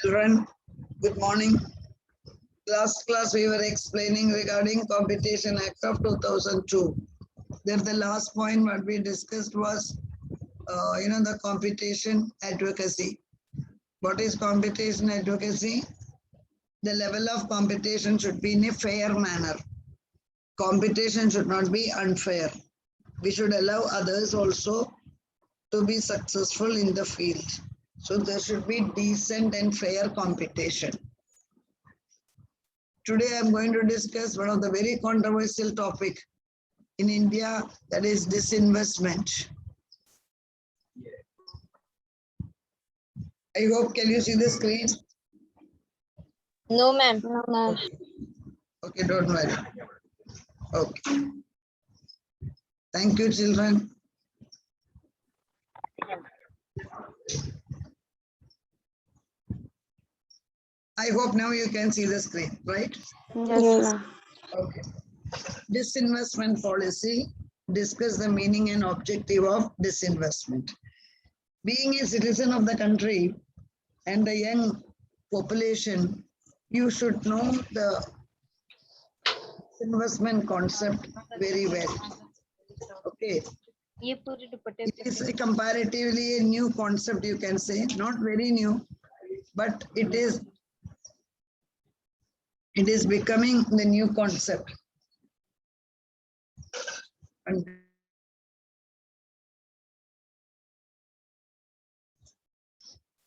Children, good morning. Last class we were explaining regarding Competition Act of 2002. There the last point what we discussed was, the competition advocacy. What is competition advocacy? The level of competition should be in a fair manner. Competition should not be unfair. We should allow others also to be successful in the field. So there should be decent and fair competition. Today I am going to discuss one of the very controversial topic in India, that is disinvestment. I hope, can you see the screen? No, ma'am. Okay, don't worry. Okay. Thank you, children. I hope now you can see the screen, right? Yes. Okay. Disinvestment policy, discuss the meaning and objective of disinvestment. Being a citizen of the country and a young population, you should know the investment concept very well. Okay. It is a comparatively a new concept, you can say, not very new, but it is becoming the new concept. And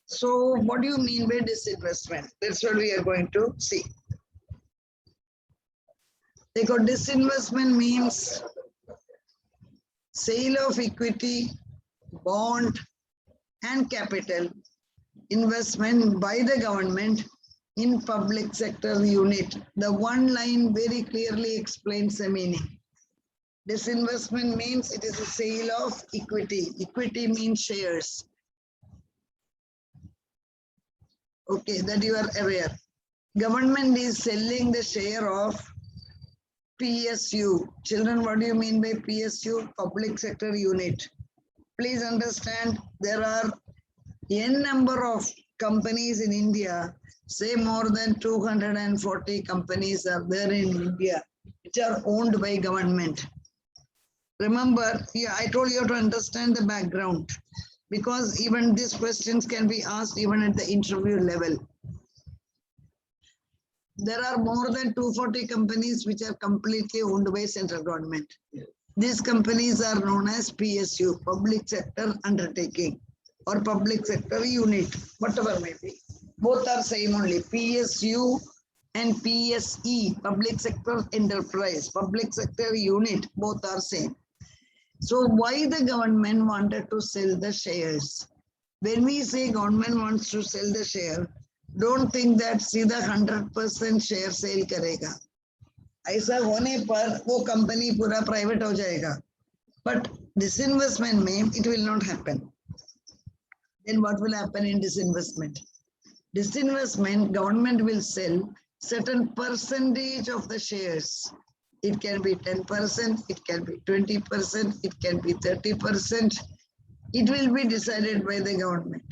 so what do you mean by disinvestment? That's what we are going to see. Because disinvestment means sale of equity, bond and capital investment by the government in public sector unit. The one line very clearly explains the meaning. Disinvestment means it is a sale of equity. Equity means shares. Okay, that you are aware. Government is selling the share of PSU. Children, what do you mean by PSU? Public sector unit. Please understand, there are n number of companies in India, say more than 240 companies are there in India, which are owned by government. Remember, I told you to understand the background, because even these questions can be asked even at the interview level. There are more than 240 companies which are completely owned by central government. These companies are known as PSU, public sector undertaking, or public sector unit, whatever may be. Both are same only, PSU and PSE, public sector enterprise, public sector unit, both are same. So why the government wanted to sell the shares? When we say government wants to sell the share, don't think that सीधा 100% share sale करेगा. ऐसा होने पर वो company पूरा private हो जाएगा. But disinvestment में it will not happen. Then what will happen in disinvestment? Disinvestment, government will sell certain percentage of the shares. It can be 10%, it can be 20%, it can be 30%. It will be decided by the government.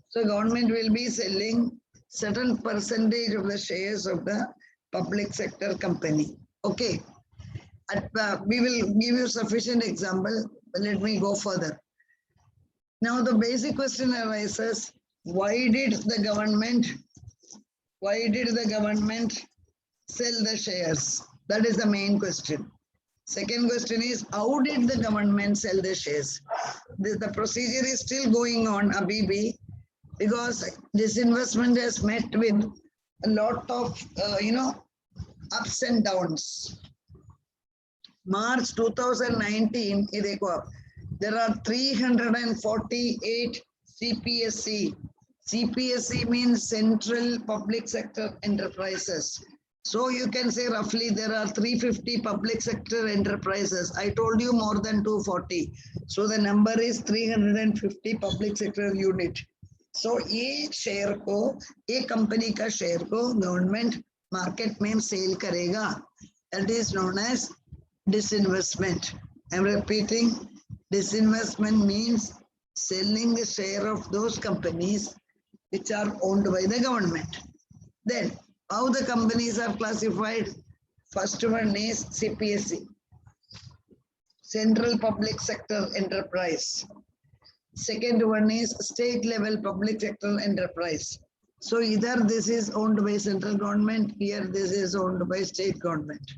So government will be selling certain percentage of the shares of the public sector company. Okay. We will give you sufficient example, but let me go further. Now the basic question arises, why did the government sell the shares? That is the main question. Second question is, how did the government sell the shares? The procedure is still going on, Abibi, because disinvestment has met with a lot of, ups and downs. March 2019, there are 348 CPSE. CPSE means Central Public Sector Enterprises. So you can say roughly there are 350 public sector enterprises. I told you more than 240. So the number is 350 public sector unit. So each share को, एक company का share को government market में sale करेगा. That is known as disinvestment. I am repeating, disinvestment means selling the share of those companies which are owned by the government. Then, how the companies are classified? First one is CPSE, Central Public Sector Enterprise. Second one is state level public sector enterprise. So either this is owned by central government, here this is owned by state government.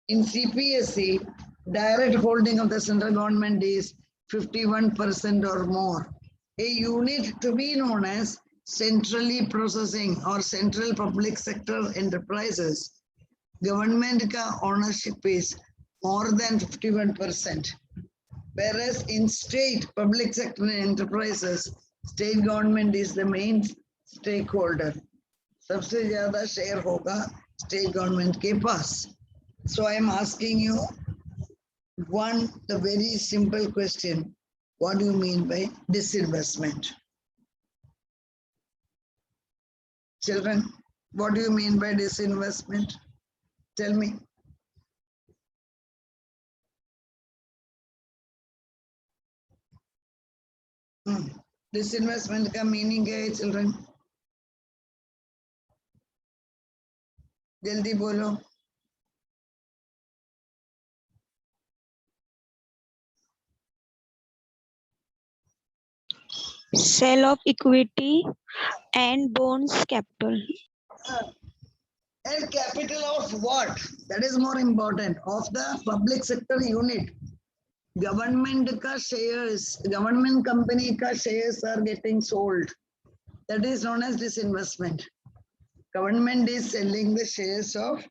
In CPSE, direct holding of the central government is 51% or more. A unit to be known as centrally processing or central public sector enterprises, government ka ownership is more than 51%. Whereas in state public sector enterprises, state government is the main stakeholder. सबसे ज़्यादा share होगा state government के पास. So I am asking you the very simple question. What do you mean by disinvestment? Children, what do you mean by disinvestment? Tell me. Disinvestment का meaning क्या है children? जल्दी बोलो. Sale of equity and bonds capital. And capital of what? That is more important. Of the public sector unit. Government ka shares, government company ka shares are getting sold. That is known as disinvestment. Government is selling the shares of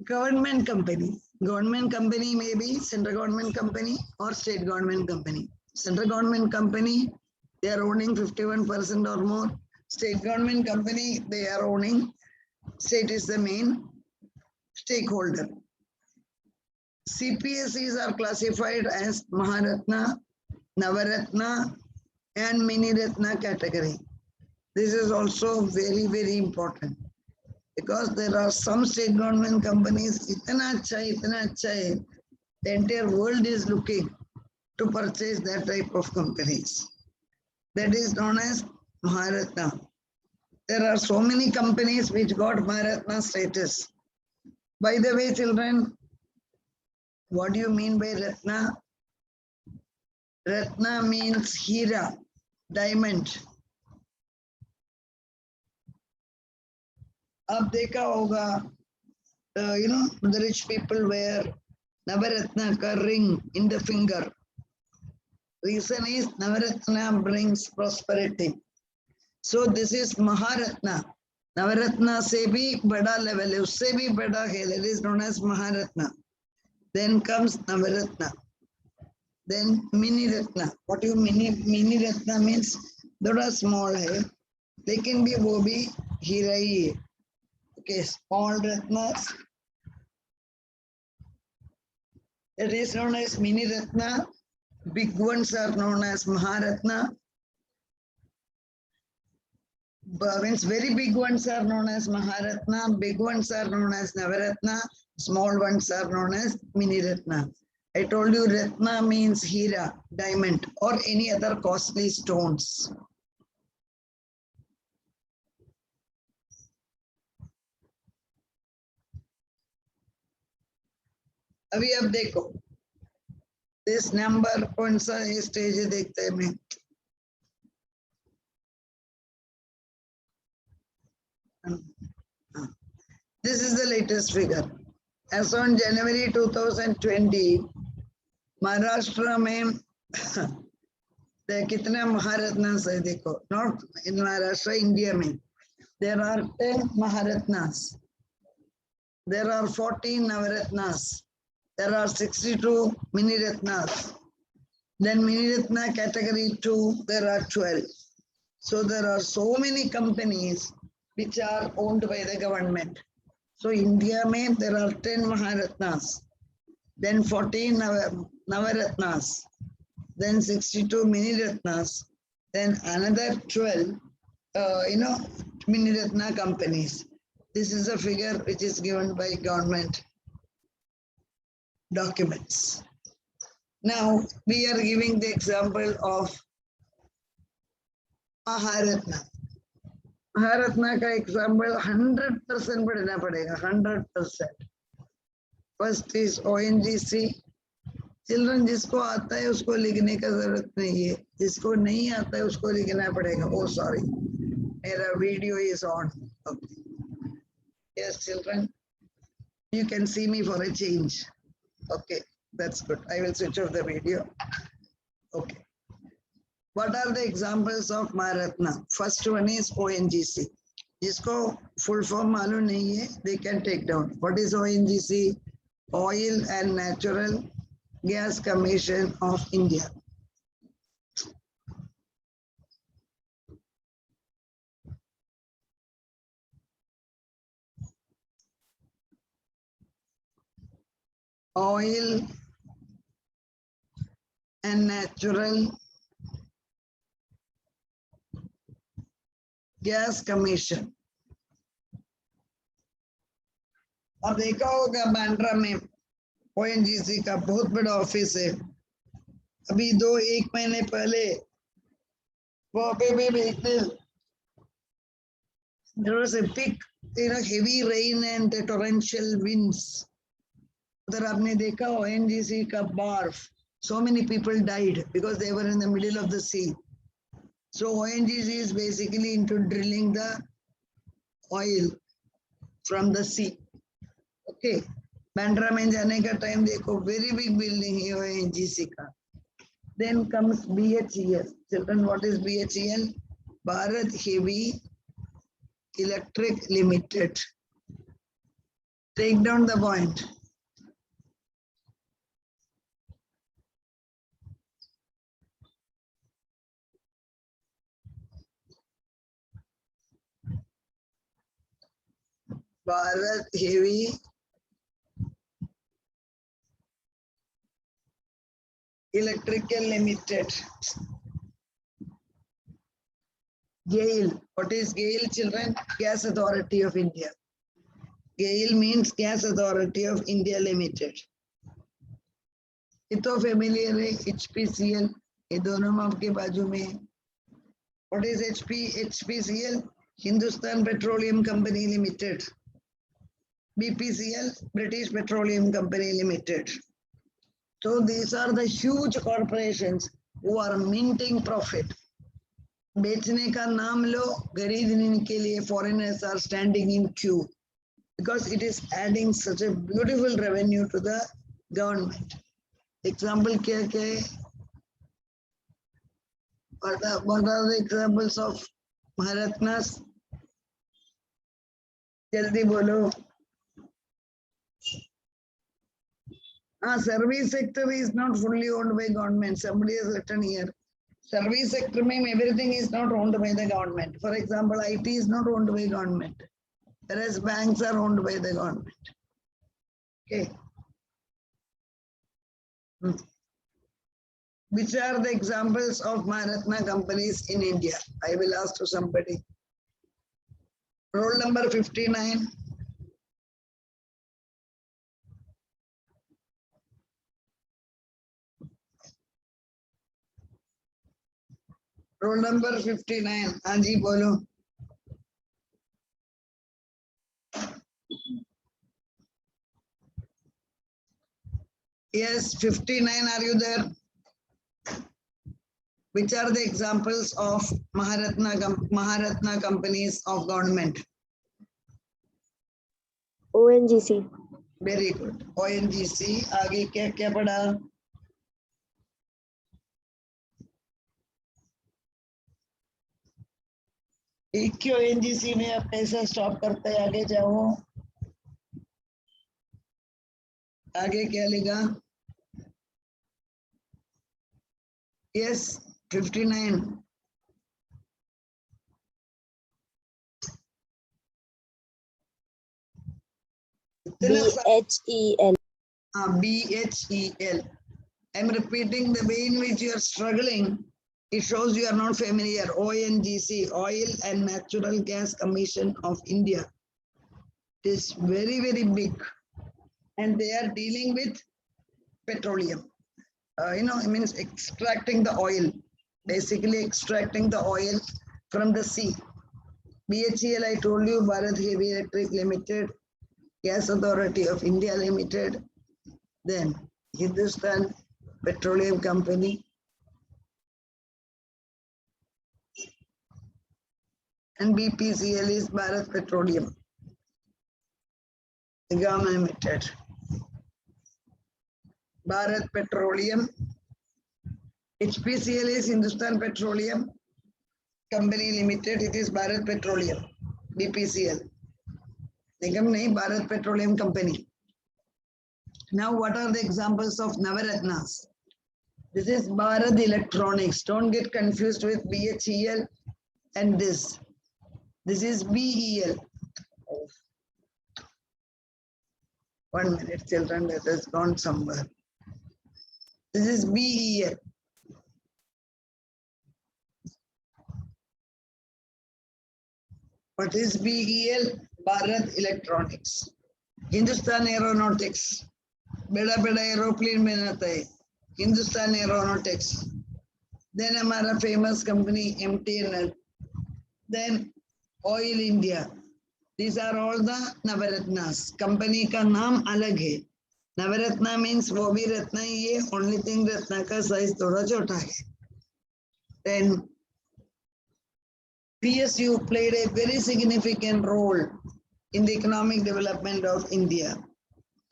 government company. Government company may be central government company or state government company. Central government company, they are owning 51% or more. State government company, they are owning, state is the main stakeholder. CPSEs are classified as Maharatna, Navaratna and Miniratna category. This is also very, very important because there are some state government companies, itna acha hai, the entire world is looking to purchase that type of companies. That is known as Maharatna. There are so many companies which got Maharatna status. By the way, children, what do you mean by Ratna? Ratna means Hira, diamond. आप देखा होगा, the rich people wear Navaratna ka ring in the finger. Reason is Navaratna brings prosperity. So this is Maharatna. Navaratna se bhi bada level hai, usse bhi bada hai. That is known as Maharatna. Then comes Navaratna. Then Mini Ratna. What do you mean? Mini Ratna means thoda small hai, lekin bhi wo bhi हीरा ही है. Okay, small Ratnas. It is known as Mini Ratna. Big ones are known as Maharatna. Means very big ones are known as Maharatna. Big ones are known as Navaratna. Small ones are known as Mini Ratna. I told you Ratna means Hira, diamond, or any other costly stones. अभी अब देखो, this number कौन सा stage देखते हैं मैं? This is the latest figure. As on January 2020, Maharashtra में कितने Maharatnas है देखो. Not in Maharashtra, India में. There are 10 Maharatnas. There are 14 Navaratnas. There are 62 Mini Ratnas. Then Mini Ratna category 2, there are 12. So there are so many companies which are owned by the government. So India mein there are 10 Maharatnas, then 14 Navaratnas, then 62 Mini Ratnas, then another 12, Mini Ratna companies. This is a figure which is given by government documents. Now we are giving the example of Maharatna. Maharatna का example 100% पढ़ना पड़ेगा, 100%. First is ONGC. Children जिसको आता है उसको लिखने का जरूरत नहीं है, जिसको नहीं आता है उसको लिखना पड़ेगा. ओ सॉरी, मेरा video is on. Yes, children, you can see me for a change. Okay, that's good. I will switch off the video. Okay. What are the examples of Maharatna? First one is ONGC. जिसको full form मालूम नहीं है, they can take down. What is ONGC? Oil and Natural Gas Commission of India. Oil and Natural Gas Commission. अब देखा होगा बांद्रा में ONGC का बहुत बड़ा ऑफिस है. अभी 1 महीने पहले वहाँ पे there was a big, heavy rain and the torrential winds. उधर आपने देखा ONGC का barge. So many people died because they were in the middle of the sea. So ONGC is basically into drilling the oil from the sea. Okay. Bandra में जाने का time देखो, very big building है ONGC का. Then comes BHEL. Children, what is BHEL? Bharat Heavy Electric Limited. Take down the point. Bharat Heavy Electrical Limited. GAIL. What is GAIL, children? Gas Authority of India. GAIL means Gas Authority of India Limited. ये तो familiar है. HPCL. ये दोनों में आपके बाजू में. What is HPCL? Hindustan Petroleum Company Limited. BPCL, British Petroleum Company Limited. So these are the huge corporations who are minting profit. बेचने का नाम लो, खरीदने के लिए foreigners are standing in queue because it is adding such a beautiful revenue to the government. Example क्या है? What are the examples of Maharatnas? जल्दी बोलो. Service sector is not fully owned by government. Somebody has written here. Service sector means everything is not owned by the government. For example, IT is not owned by government, whereas banks are owned by the government. Okay. Which are the examples of Maharatna companies in India? I will ask to somebody. Roll number 59. Roll number 59. Anji, bolo. Yes, 59. Are you there? Which are the examples of Maharatna companies of government? ONGC. Very good. ONGC. आगे क्या क्या पढ़ा? एक क्यों ONGC में आप पैसा stop करते हैं? आगे जाओ. आगे क्या लिखा? Yes, 59. BHEL. BHEL. I'm repeating the way in which you are struggling. It shows you are not familiar. ONGC, Oil and Natural Gas Commission of India. It is very, very big. And they are dealing with petroleum. it means extracting the oil, basically extracting the oil from the sea. BHEL, I told you, Bharat Heavy Electric Limited, Gas Authority of India Limited, then Hindustan Petroleum Company, and BPCL is Bharat Petroleum Nigam Limited. Bharat Petroleum, HPCL is Hindustan Petroleum Company Limited, it is Bharat Petroleum, BPCL. Nigam nahi, Bharat Petroleum Company. Now, what are the examples of Navaratnas? This is Bharat Electronics. Don't get confused with BHEL and this. This is BEL. 1 minute, children, that has gone somewhere. This is BEL. What is BEL? Bharat Electronics. Hindustan Aeronautics. Beda aeroplane banata hai. Hindustan Aeronautics. Then हमारा famous company MTNL. Then Oil India. These are all the Navaratnas. Company का नाम अलग है. Navaratna means वो भी रत्ना ही है. Only thing Ratna का size थोड़ा छोटा है. Then PSU played a very significant role in the economic development of India.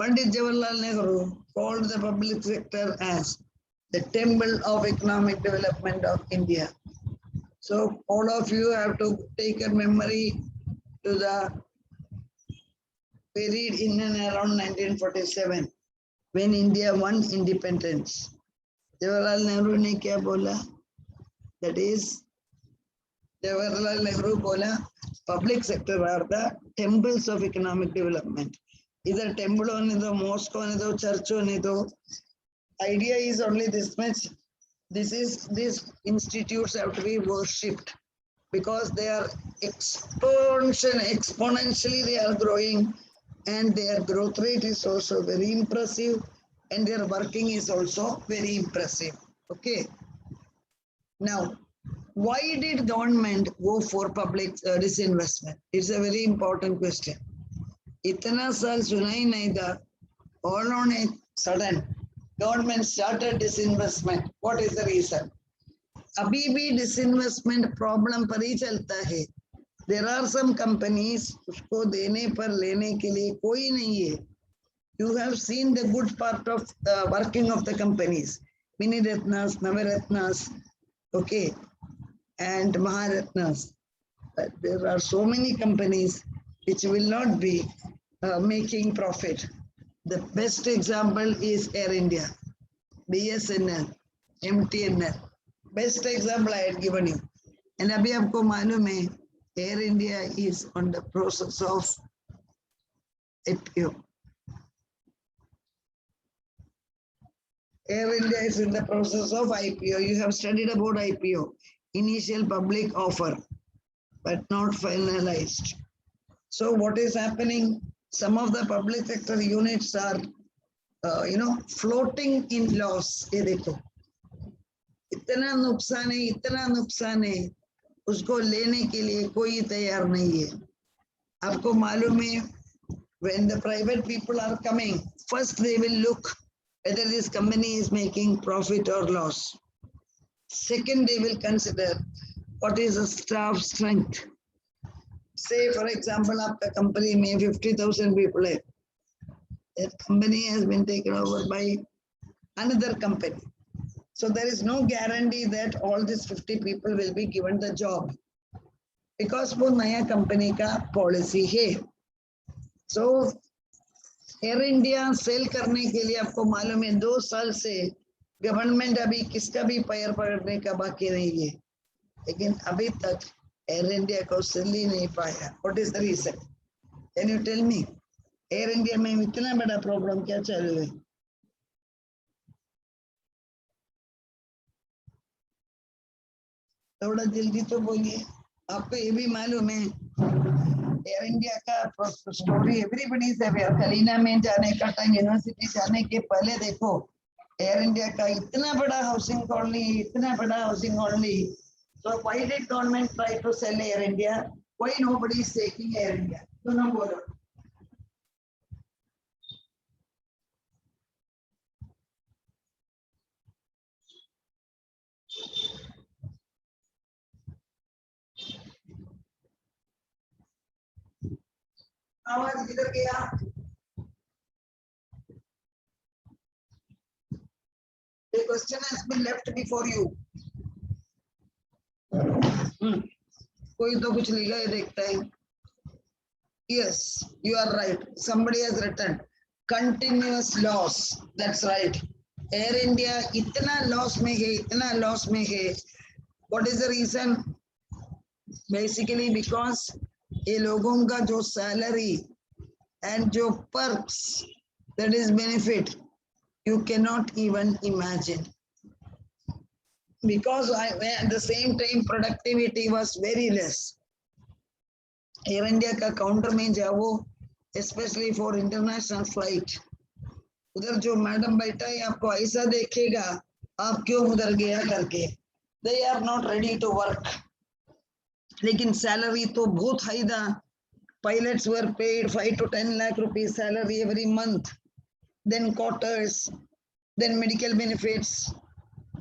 Pandit Jawaharlal Nehru called the public sector as the temple of economic development of India. So all of you have to take a memory to the period in and around 1947 when India won independence. Jawaharlal Nehru ne kya bola? That is, Jawaharlal Nehru bola, public sector are the temples of economic development. Either temple होने दो, mosque होने दो, church होने दो. Idea is only this much. These institutes have to be worshipped because they are exponentially they are growing, and their growth rate is also very impressive, and their working is also very impressive. Okay. Now, why did government go for public disinvestment? It's a very important question. इतना साल सुना ही नहीं था, all on a sudden government started disinvestment. What is the reason? अभी भी disinvestment problem पर ही चलता है. There are some companies उसको देने पर लेने के लिए कोई नहीं है. You have seen the good part of the working of the companies, Mini Ratnas, Navaratnas, okay, and Maharatnas. But there are so many companies which will not be making profit. The best example is Air India, BSNL, MTNL. Best example I had given you. And अभी आपको मालूम है, Air India is on the process of IPO. Air India is in the process of IPO. You have studied about IPO, initial public offer, but not finalized. So what is happening? Some of the public sector units are, floating in loss. ये देखो, इतना नुकसान है, उसको लेने के लिए कोई तैयार नहीं है. आपको मालूम है, when the private people are coming, first they will look whether this company is making profit or loss. Second, they will consider what is the staff strength. Say, for example, आपका company में 50,000 people है. That company has been taken over by another company. So there is no guarantee that all these 50 people will be given the job, because वो नया company का policy है. So Air India cell करने के लिए आपको मालूम है 2 साल से गवर्नमेंट अभी किसका भी पैर पकड़ने का बाकी नहीं है, लेकिन अभी तक Air India को सेल ही नहीं पाया. What is the reason? Can you tell me? Air India में इतना बड़ा प्रॉब्लम क्या चालू है? थोड़ा जल्दी तो बोलिए. आपको ये भी मालूम है एयर इंडिया का story everybody is aware. Kalina में जाने का टाइम, यूनिवर्सिटी जाने के पहले देखो एयर इंडिया का इतना बड़ा housing colony, so why did government try to sell Air India? Why nobody is taking Air India? So no bother. आवाज किधर गया? The question has been left before you. कोई तो कुछ लिखा है देखता है. Yes, you are right. Somebody has written continuous loss. That's right. Air India इतना loss में है. What is the reason? Basically because ये लोगों का जो salary and जो perks, that is benefit, you cannot even imagine. Because at the same time productivity was very less. Air India का counter में जाओ, especially for international flight, उधर जो मैडम बैठा है आपको ऐसा देखेगा, आप क्यों उधर गया करके. They are not ready to work. लेकिन सैलरी तो बहुत हाई था. Pilots were paid 5 to 10 lakh rupees salary every month. Then quarters, then medical benefits.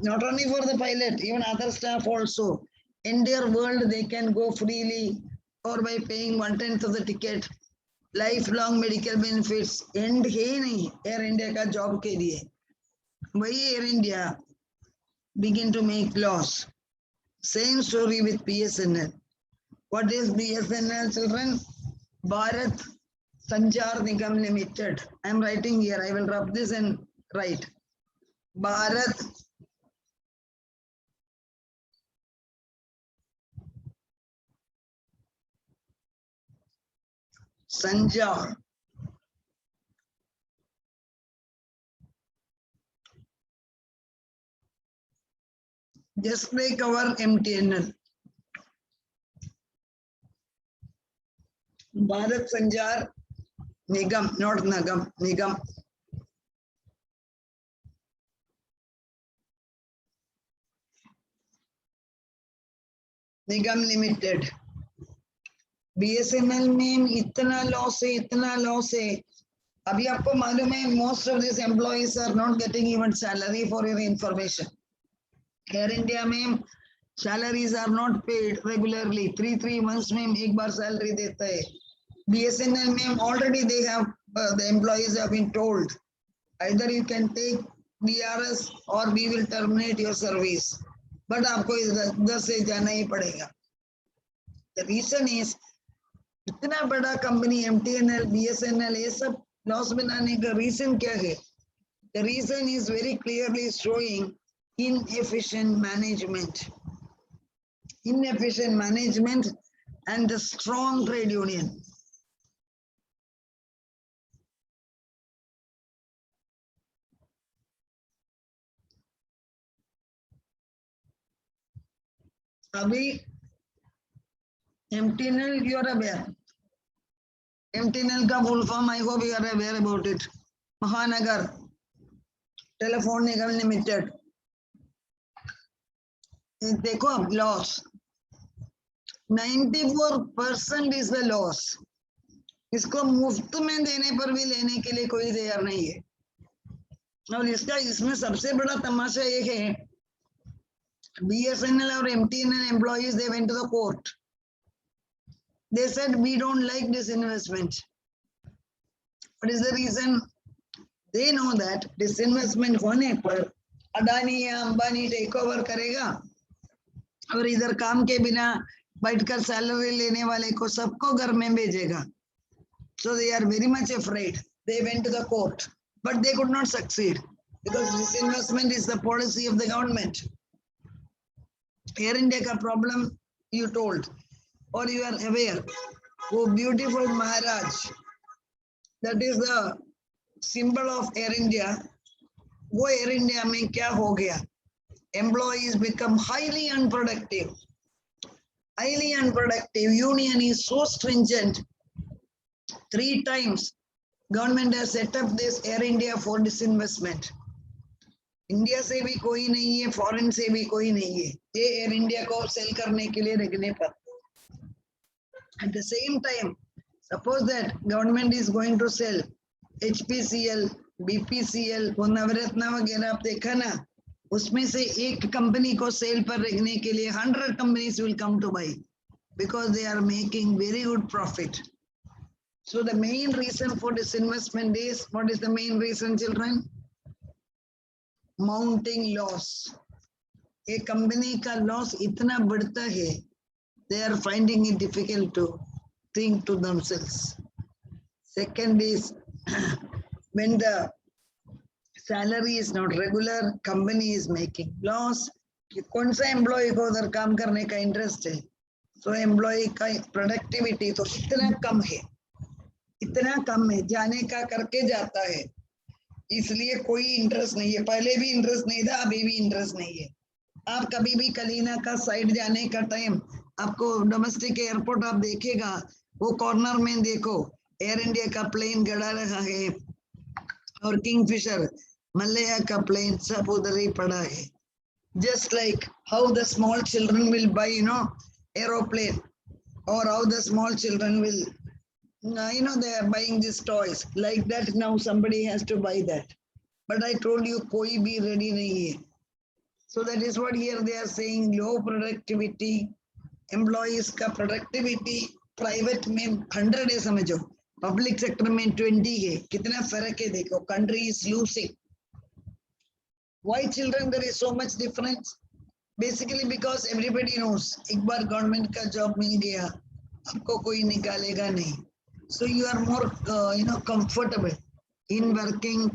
Not only for the pilot, even other staff also. In their world, they can go freely or by paying 1/10 of the ticket. Lifelong medical benefits. End है नहीं Air India का job के लिए. वही Air India begin to make loss. Same story with BSNL. What is BSNL, children? Bharat Sanchar Nigam Limited. I am writing here. I will rub this and write. Bharat Sanchar just like our MTNL. Bharat Sanchar Nigam, not Nagam, Nigam. Nigam Limited. BSNL में इतना loss है. अभी आपको मालूम है most of these employees are not getting even salary for your information. Air India में salaries are not paid regularly. 3 months में एक बार salary देता है. BSNL में already they have the employees have been told either you can take DRS or we will terminate your service. But आपको इधर से जाना ही पड़ेगा. The reason is इतना बड़ा कंपनी MTNL, BSNL ये सब लॉस बनाने का रीजन क्या है? The reason is very clearly showing inefficient management and the strong trade union. अभी MTNL, you are aware. MTNL का full form, I hope you are aware about it. Mahanagar Telephone Nigam Limited. देखो अब loss. 94% is the loss. इसको मुफ्त में देने पर भी लेने के लिए कोई तैयार नहीं है. और इसमें सबसे बड़ा तमाशा ये है, BSNL और MTNL employees, they went to the court. They said we don't like this investment. What is the reason? They know that this investment होने पर अडानी या अंबानी टेक ओवर करेगा और इधर काम के बिना बैठकर सैलरी लेने वाले को सबको घर में भेजेगा. So they are very much afraid. They went to the court, but they could not succeed because this investment is the policy of the government. Air India का problem you told or you are aware. वो beautiful Maharaj, that is the symbol of Air India. वो Air India में क्या हो गया? Employees become highly unproductive. Union is so stringent. 3 times government has set up this Air India for disinvestment. India से भी कोई नहीं है, फॉरेन से भी कोई नहीं है, ये एयर इंडिया को सेल करने के लिए रखने पर। At the same time, suppose that government is going to sell HPCL, BPCL, वो नवरत्न वगैरह आप देखा ना, उसमें से एक कंपनी को सेल पर रखने के लिए 100 companies will come to buy because they are making very good profit. So the main reason for this investment is, what is the main reason, children? Mounting loss. एक कंपनी का loss इतना बढ़ता है, they are finding it difficult to think to themselves. Second is when the salary is not regular, company is making loss. कि कौन सा employ को उधर काम करने का इंटरेस्ट है, तो एम्प्लॉय का प्रोडक्टिविटी तो इतना कम है, जाने का करके जाता है, इसलिए कोई इंटरेस्ट नहीं है। पहले भी इंटरेस्ट नहीं था, अभी भी इंटरेस्ट नहीं है। आप कभी भी कलीना का साइड जाने का टाइम, आपको डोमेस्टिक एयरपोर्ट आप देखेगा, वो कॉर्नर में देखो एयर इंडिया का प्लेन गड़ा रहा है और किंगफिशर मलया का प्लेन सब उधर ही पड़ा है। Just like how the small children will buy, aeroplane, or how the small children will, they are buying these toys. Like that, now somebody has to buy that. But I told you, koi bhi ready nahi hai. So that is what here they are saying, low productivity, employees ka productivity, private में 100 है समझो, public sector में 20 है, कितना फर्क है देखो, country is losing. Why, children, there is so much difference? Basically because everybody knows, एक बार government का job मिल गया, आपको कोई निकालेगा नहीं. So you are more, comfortable in working.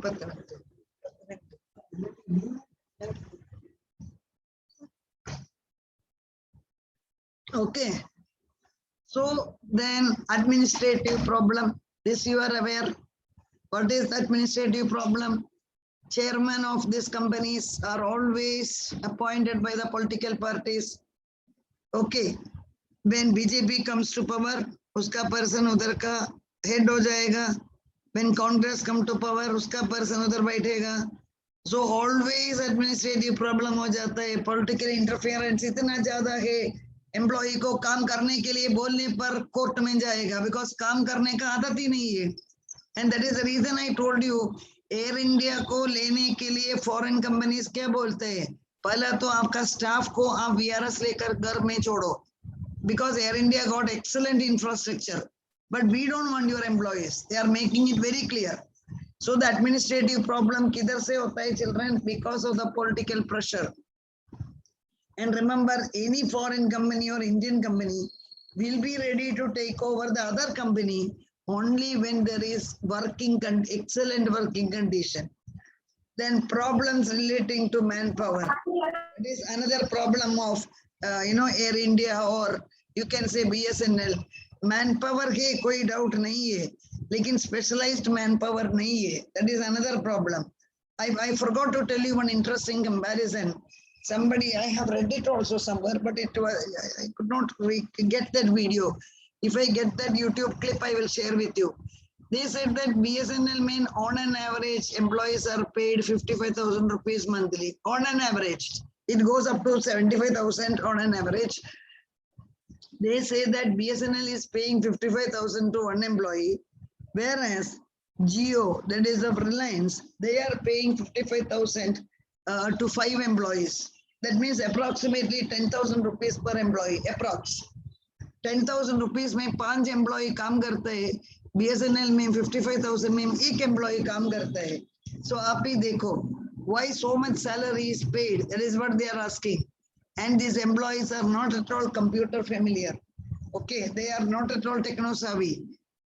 Okay. So then administrative problem, this you are aware. What is the administrative problem? Chairman of these companies are always appointed by the political parties. Okay. When BJP comes to power, uska person udhar ka head ho jayega. When Congress come to power, uska person udhar baithega. So always administrative problem ho jata hai. Political interference itna zyada hai. Employee को काम करने के लिए बोलने पर court में जाएगा, because काम करने का आदत ही नहीं है. And that is the reason I told you, air India को लेने के लिए फॉरेन कंपनीज क्या बोलते हैं, पहला तो आपका स्टाफ को आप वीआरएस लेकर घर में छोड़ो, because Air India got excellent infrastructure, but we don't want your employees. They are making it very clear. So the administrative problem किधर से होता है, children? Because of the political pressure. And remember, any foreign company or Indian company will be ready to take over the other company only when there is excellent working condition. Then problems relating to manpower. It is another problem of, Air India, or you can say BSNL. Manpower है, कोई doubt नहीं है, लेकिन specialized manpower नहीं है. That is another problem. I forgot to tell you one interesting comparison. Somebody, I have read it also somewhere, but I could not get that video. If I get that YouTube clip, I will share with you. They said that BSNL men on an average, employees are paid 55,000 rupees monthly. On an average, it goes up to 75,000 on an average. They say that BSNL is paying 55,000 to one employee, whereas Jio, that is of Reliance, they are paying 55,000 to 5 employees. That means approximately 10,000 rupees per employee, approx. 10,000 rupees में 5 employee काम करते हैं, BSNL में 55,000 में 1 employee काम करता है. So आप ही देखो, why so much salary is paid? That is what they are asking. And these employees are not at all computer familiar. Okay, they are not at all techno savvy.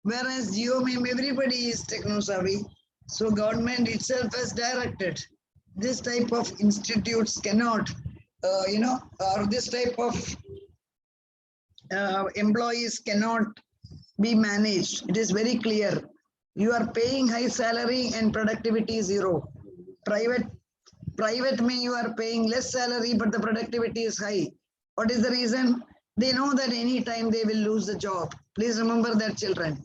Whereas Jio में everybody is techno savvy. So government itself has directed this type of institutes cannot, or this type of employees cannot be managed. It is very clear. You are paying high salary and productivity is zero. Private mean you are paying less salary, but the productivity is high. What is the reason? They know that any time they will lose the job. Please remember that, children.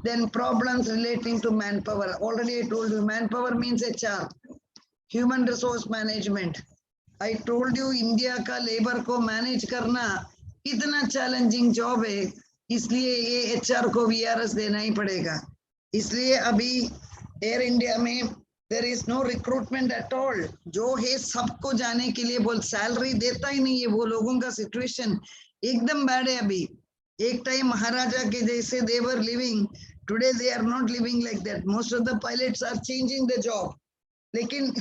Then problems relating to manpower. Already I told you, manpower means HR. Human resource management. I told you India का labour को manage करना इतना challenging job है, इसलिए ये HR को VRS देना ही पड़ेगा. इसलिए अभी एयर इंडिया में there is no recruitment at all. जो है सबको जाने के लिए बोल, सैलरी देता ही नहीं है. वो लोगों का सिचुएशन एकदम बैड है. अभी एक टाइम महाराजा के जैसे they were living, today they are not living like that. Most of the pilots are changing the job. लेकिन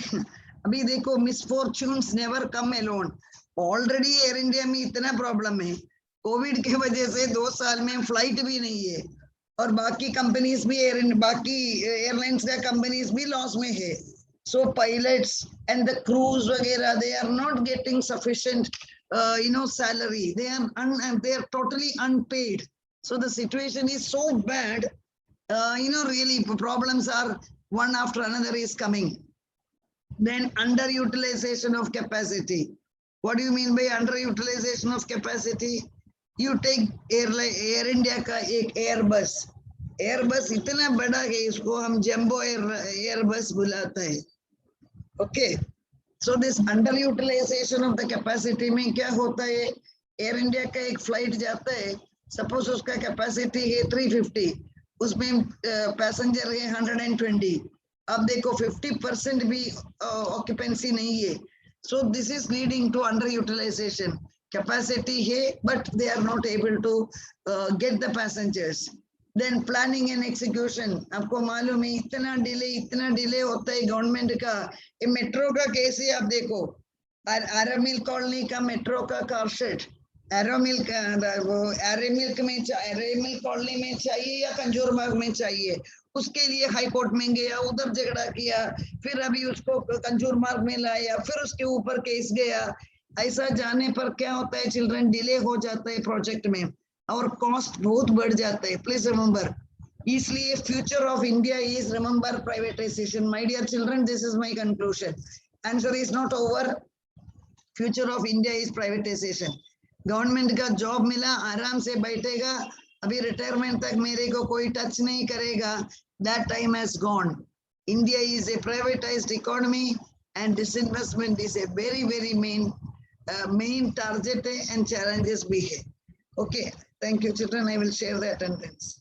अभी देखो, misfortunes never come alone. Already air India में इतना प्रॉब्लम है, कोविड की वजह से 2 साल में फ्लाइट भी नहीं है, और बाकी कंपनीज भी बाकी एयरलाइंस का कंपनीज भी लॉस में है. So pilots and the crews वगैरह, they are not getting sufficient salary. They are totally unpaid. So the situation is so bad. Really problems are one after another is coming. Then underutilization of capacity. What do you mean by underutilization of capacity? You take Air India का एक Airbus. Airbus इतना बड़ा है, इसको हम jumbo Airbus बुलाता है. Okay. So this underutilization of the capacity में क्या होता है? एयर इंडिया का एक फ्लाइट जाता है, सपोज उसका कैपेसिटी है 350, उसमें पैसेंजर है 120. अब देखो 50% भी ऑक्यूपेंसी नहीं है. So this is leading to underutilization. Capacity है, but they are not able to get the passengers. Then planning and execution. आपको मालूम है इतना डिले होता है गवर्नमेंट का. ये मेट्रो का केस ही आप देखो, एरो मिल्क कॉलोनी का मेट्रो का car shed, arrow milk colony में चाहिए या कंजूरबाग में चाहिए, उसके लिए हाई कोर्ट में गया, उधर झगड़ा किया, फिर अभी उसको कंजूरबाग में लाया, फिर उसके ऊपर केस गया. ऐसा जाने पर क्या होता है, चिल्ड्रन डिले हो जाता है प्रोजेक्ट में और कॉस्ट बहुत बढ़ जाता है. प्लीज रिमेंबर, इसलिए future of India is remember privatization. My dear children, this is my conclusion. Answer is not over. Future of India is privatization. Government का जॉब मिला, आराम से बैठेगा, अभी रिटायरमेंट तक मेरे को कोई टच नहीं करेगा. That time has gone. India is a privatised economy and disinvestment is a very main target है एंड चैलेंजेस भी है. Okay, thank you children. I will share the attendance.